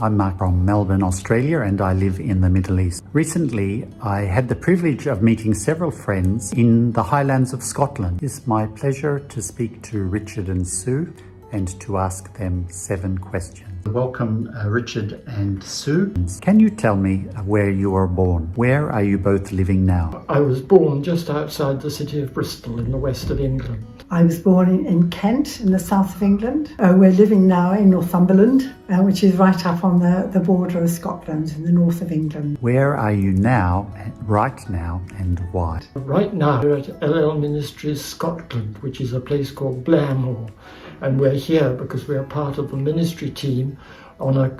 I'm Mark from Melbourne, Australia, and I live in the Middle East. Recently, I had the privilege of meeting several friends in the Highlands of Scotland. It's my pleasure to speak to Richard and Sue and to ask them 7 questions. Welcome, Richard and Sue. Can you tell me where you were born? Where are you both living now? I was born just outside the city of Bristol in the west of England. I was born in Kent in the south of England. We're living now in Northumberland, which is right up on the border of Scotland in the north of England. Where are you now, right now, and why? Right now we're at LL Ministries Scotland, which is a place called Blairmore. And we're here because we're part of the ministry team on a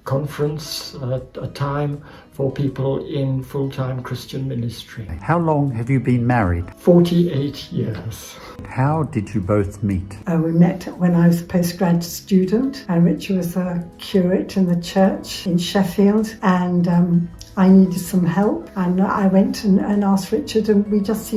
conference, a time for people in full-time Christian ministry. How long have you been married? 48 years. How did you both meet? We met when I was a postgrad student, and Richard was a curate in the church in Sheffield, and I needed some help, and I went and asked Richard, and we just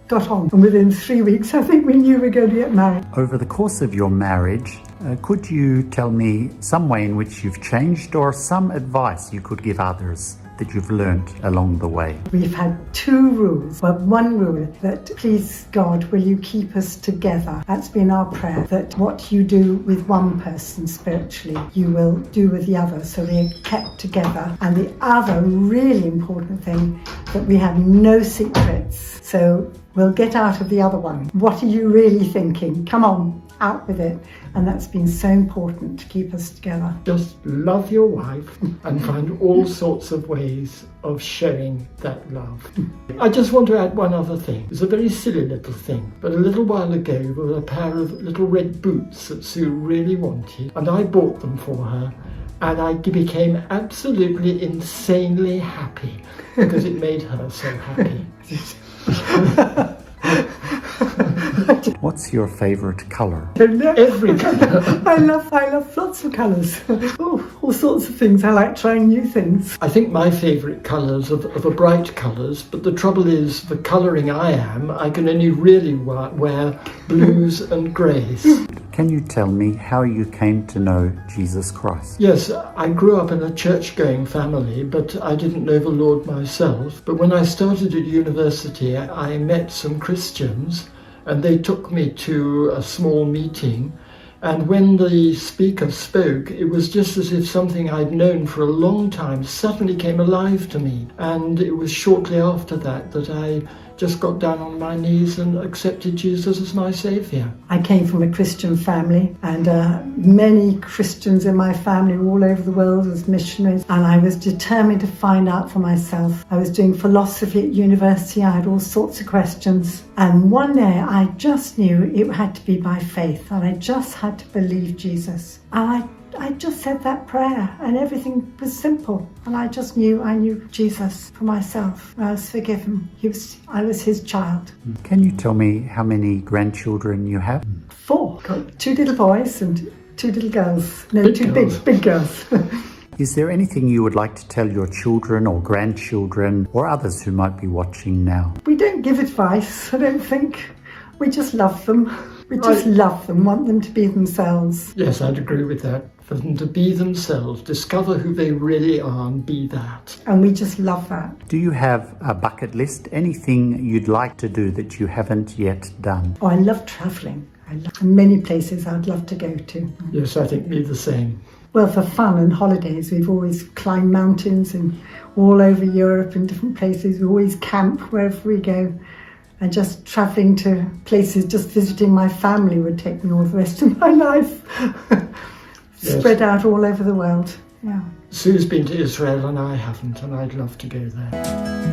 got on. And within 3 weeks, I think we knew we were going to get married. Over the course of your marriage, could you tell me some way in which you've changed or some advice you could give others that you've learnt along the way? We've had 2 rules. Well, one rule that, please God, will you keep us together? That's been our prayer, that what you do with one person spiritually, you will do with the other, so we're kept together. And the other really important thing, that we have no secrets. So we'll get out of the other one. What are you really thinking? Come on, out with it. And that's been so important to keep us together. Just love your wife and find all sorts of ways of showing that love. I just want to add one other thing. It's a very silly little thing, but a little while ago there were a pair of little red boots that Sue really wanted, and I bought them for her. And I became absolutely insanely happy because it made her so happy. What's your favourite colour? Every colour. I love lots of colours. All sorts of things. I like trying new things. I think my favourite colours are bright colours, but the trouble is, the colouring I can only really wear blues and greys. Can you tell me how you came to know Jesus Christ? Yes, I grew up in a church-going family, but I didn't know the Lord myself. But when I started at university, I met some Christians, and they took me to a small meeting. And when the speaker spoke, it was just as if something I'd known for a long time suddenly came alive to me. And it was shortly after that I just got down on my knees and accepted Jesus as my saviour. I came from a Christian family, and many Christians in my family all over the world as missionaries, and I was determined to find out for myself. I was doing philosophy at university. I had all sorts of questions, and one day I just knew it had to be by faith, and I just had to believe Jesus. And I just said that prayer, and everything was simple. And I just knew I knew Jesus for myself. I was forgiven. I was his child. Can you tell me how many grandchildren you have? 4. Got 2 little boys and 2 little girls. No, big 2 girls. big girls. Is there anything you would like to tell your children or grandchildren or others who might be watching now? We don't give advice, I don't think. We just love them. We just love them, want them to be themselves. Yes, I'd agree with that. For them to be themselves, discover who they really are and be that. And we just love that. Do you have a bucket list? Anything you'd like to do that you haven't yet done? Oh, I love travelling. Many places I'd love to go to. Yes, I think me the same. Well, for fun and holidays, we've always climbed mountains and all over Europe and different places. We always camp wherever we go. And just travelling to places, just visiting my family would take me all the rest of my life. Yes. Spread out all over the world. Yeah. Sue's been to Israel and I haven't, and I'd love to go there.